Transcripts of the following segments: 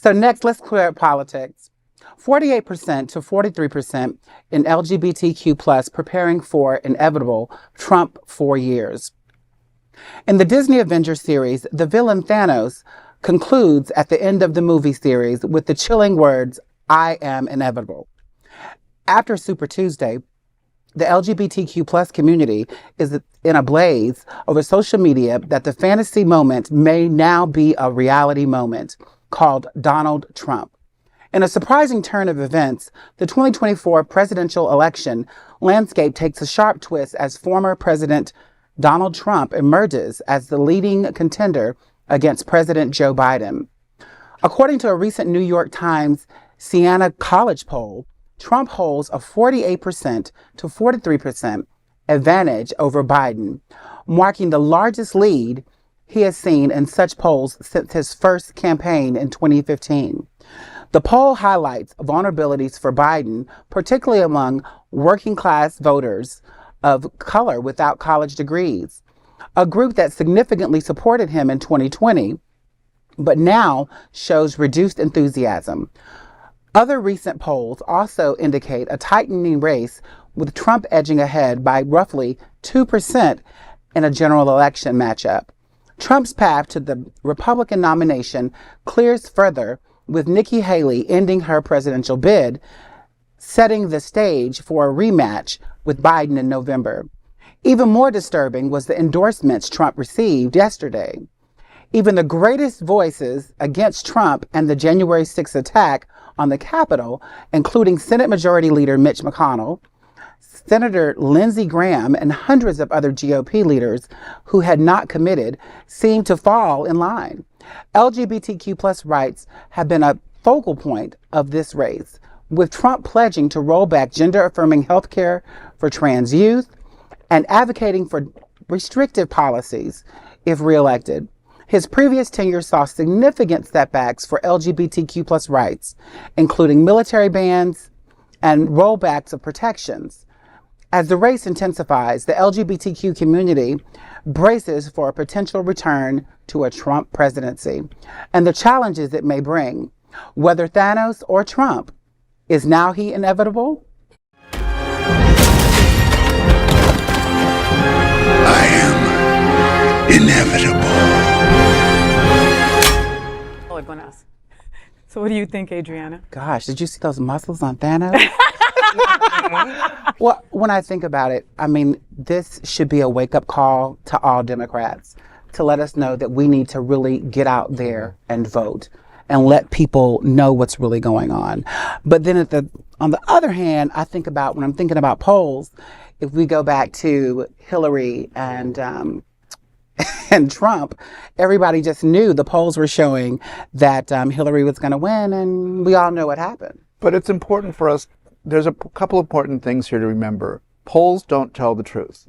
So next, let's clear up politics. 48% to 43% in LGBTQ plus preparing for inevitable Trump 4 years. In the Disney Avengers series, the villain Thanos concludes at the end of the movie series with the chilling words, "I am inevitable." After Super Tuesday, the LGBTQ plus community is in a blaze over social media that the fantasy moment may now be a reality moment called Donald Trump. In a surprising turn of events, the 2024 presidential election landscape takes a sharp twist as former President Donald Trump emerges as the leading contender against President Joe Biden. According to a recent New York Times Siena College poll, Trump holds a 48% to 43% advantage over Biden, marking the largest lead he has seen in such polls since his first campaign in 2015. The poll highlights vulnerabilities for Biden, particularly among working class voters of color without college degrees, a group that significantly supported him in 2020, but now shows reduced enthusiasm. Other recent polls also indicate a tightening race, with Trump edging ahead by roughly 2% in a general election matchup. Trump's path to the Republican nomination clears further, with Nikki Haley ending her presidential bid, setting the stage for a rematch with Biden in November. Even more disturbing was the endorsements Trump received yesterday. Even the greatest voices against Trump and the January 6th attack on the Capitol, including Senate Majority Leader Mitch McConnell, Senator Lindsey Graham, and hundreds of other GOP leaders who had not committed, seemed to fall in line. LGBTQ plus rights have been a focal point of this race, with Trump pledging to roll back gender-affirming health care for trans youth and advocating for restrictive policies if reelected. His previous tenure saw significant setbacks for LGBTQ plus rights, including military bans and rollbacks of protections. As the race intensifies, the LGBTQ community braces for a potential return to a Trump presidency and the challenges it may bring. Whether Thanos or Trump, is now he inevitable? I am inevitable. Buenas. So what do you think, Adriana? Gosh, did you see those muscles on Thanos? Well, when I think about it, I mean, this should be a wake-up call to all Democrats to let us know that we need to really get out there and vote and let people know what's really going on. But then on the other hand, I think about, when I'm thinking about polls, if we go back to Hillary and Trump, everybody just knew, the polls were showing that Hillary was going to win, and we all know what happened. But it's important for us, there's a couple important things here to remember. Polls don't tell the truth.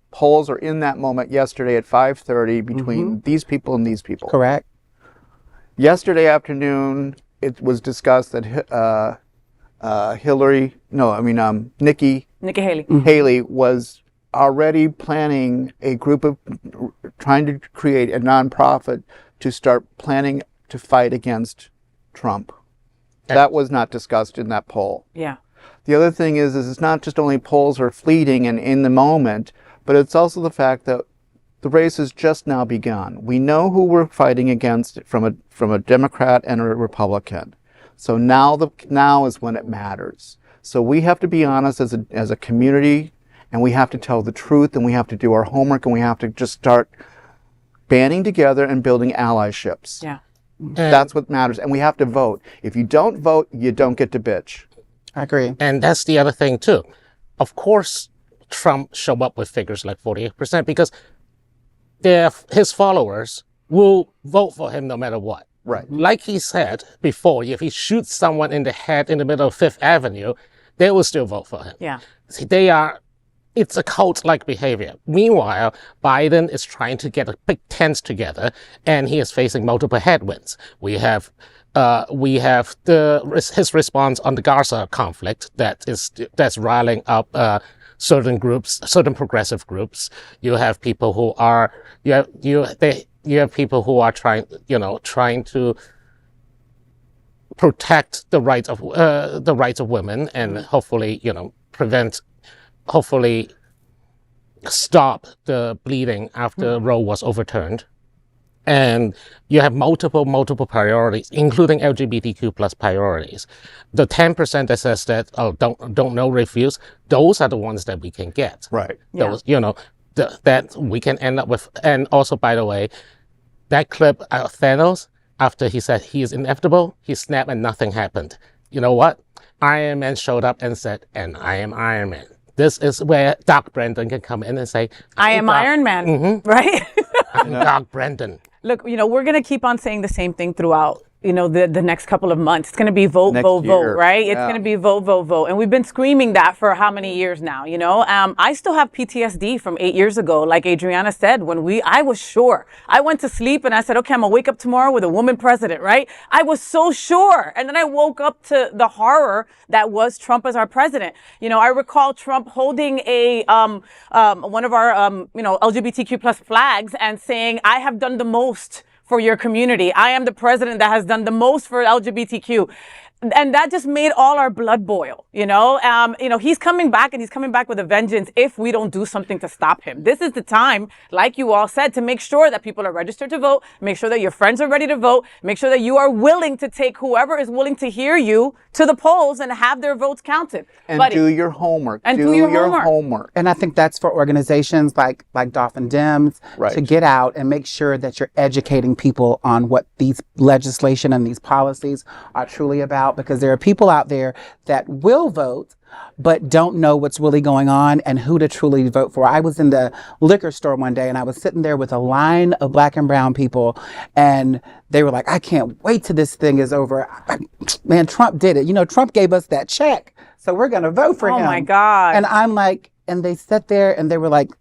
Polls are in that moment yesterday at 5:30 between these people and these people. Correct. Yesterday afternoon, it was discussed that Nikki Haley. Haley was already planning a group of, trying to create a nonprofit to start planning to fight against Trump. That was not discussed in that poll. Yeah. The other thing is it's not just only polls are fleeting and in the moment, but it's also the fact that the race has just now begun. We know who we're fighting against from a Democrat and a Republican. So now is when it matters. So we have to be honest as a community, and we have to tell the truth, and we have to do our homework, and we have to just start banding together and building allyships. Yeah. That's what matters. And we have to vote. If you don't vote, you don't get to bitch. I agree. And that's the other thing too. Of course, Trump show up with figures like 48% because his followers will vote for him no matter what. Right. Like he said before, if he shoots someone in the head in the middle of Fifth Avenue, they will still vote for him. Yeah. It's a cult-like behavior. Meanwhile, Biden is trying to get a big tent together, and he is facing multiple headwinds. We have his response on the Gaza conflict that's riling up certain groups, certain progressive groups. You have people who are trying to protect the rights of women and hopefully, hopefully stop the bleeding after Roe was overturned. And you have multiple priorities, including LGBTQ plus priorities. The 10% that says that, don't know, refuse, those are the ones that we can get. Right. Those, that we can end up with. And also, by the way, that clip of Thanos, after he said he is inevitable, he snapped and nothing happened. You know what? Iron Man showed up and said, and I am Iron Man. This is where Doc Brandon can come in and say, I am Iron Man, right? I'm Doc Brandon. Look, we're going to keep on saying the same thing throughout, the next couple of months. It's going to be vote, Next vote, year. vote, right? Yeah. It's going to be vote, vote, vote. And we've been screaming that for how many years now, I still have PTSD from 8 years ago. Like Adriana said, I was sure. I went to sleep and I said, okay, I'm going to wake up tomorrow with a woman president, right? I was so sure. And then I woke up to the horror that was Trump as our president. I recall Trump holding one of our, LGBTQ plus flags and saying, I have done the most for your community. I am the president that has done the most for LGBTQ. And that just made all our blood boil, he's coming back and he's coming back with a vengeance if we don't do something to stop him. This is the time, like you all said, to make sure that people are registered to vote, make sure that your friends are ready to vote, make sure that you are willing to take whoever is willing to hear you to the polls and have their votes counted. And Buddy, do your homework. And do your homework. And I think that's for organizations like Dolphin Dems Right. to get out and make sure that you're educating people on what these legislation and these policies are truly about, because there are people out there that will vote but don't know what's really going on and who to truly vote for. I was in the liquor store one day and I was sitting there with a line of black and brown people and they were like, I can't wait till this thing is over. Man, Trump did it. Trump gave us that check, so we're going to vote for him. Oh my God. And I'm like, and they sat there and they were like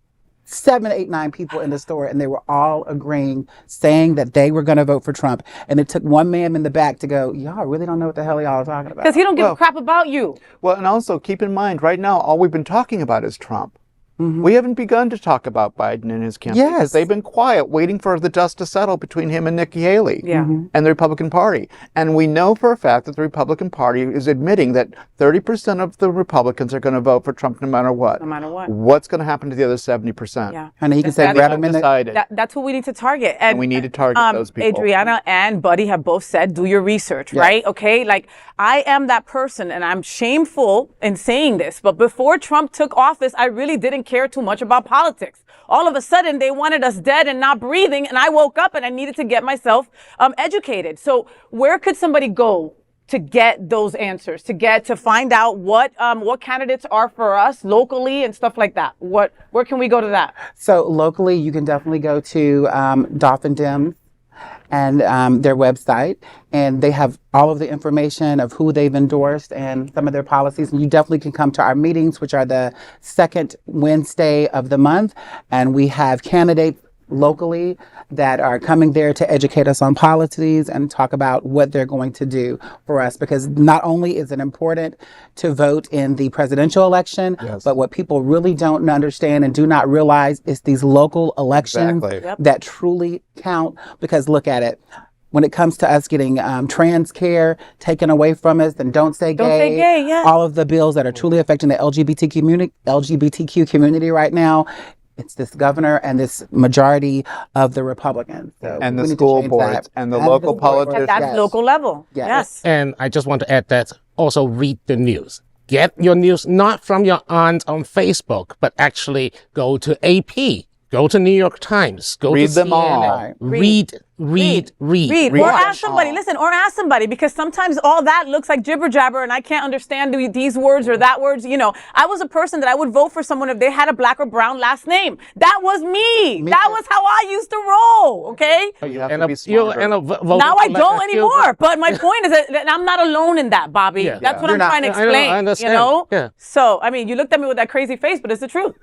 7, 8, 9 people in the store, and they were all agreeing, saying that they were going to vote for Trump. And it took one man in the back to go, y'all really don't know what the hell y'all are talking about. Because he don't give a crap about you. Well, and also keep in mind, right now, all we've been talking about is Trump. We haven't begun to talk about Biden and his campaign. Yes. They've been quiet, waiting for the dust to settle between him and Nikki Haley and the Republican Party. And we know for a fact that the Republican Party is admitting that 30% of the Republicans are going to vote for Trump no matter what. No matter what. What's going to happen to the other 70%? Yeah. And he can say, grab him in the... Decided. That's who we need to target. And we need to target those people. Adriana and Buddy have both said, do your research, right? Okay, like I am that person and I'm shameful in saying this, but before Trump took office, I really didn't care too much about politics. All of a sudden, they wanted us dead and not breathing, and I woke up and I needed to get myself educated. So where could somebody go to get those answers, to find out what candidates are for us locally and stuff like that? Where can we go to that? So locally, you can definitely go to Dolphin Dems and their website, and they have all of the information of who they've endorsed and some of their policies. And you definitely can come to our meetings, which are the second Wednesday of the month, and we have candidates locally that are coming there to educate us on policies and talk about what they're going to do for us. Because not only is it important to vote in the presidential election, but what people really don't understand and do not realize is these local elections that truly count. Because look at it. When it comes to us getting trans care taken away from us, and don't say gay, all of the bills that are truly affecting the LGBTQ community right now, it's this governor and this majority of the Republicans. So and the school boards and the local politicians. That's local level. Yes. And I just want to add that also read the news. Get your news not from your aunt on Facebook, but actually go to AP. Go to New York Times. Go Read to them CNN. all. Read. Or ask somebody, because sometimes all that looks like jibber jabber and I can't understand these words or that words. I was a person that I would vote for someone if they had a black or brown last name. That was me. That was how I used to roll. Okay. You have to be smarter. Now I don't anymore. But my point is that I'm not alone in that, Bobby. That's what I'm trying to explain. I understand. So, I mean, you looked at me with that crazy face, but it's the truth.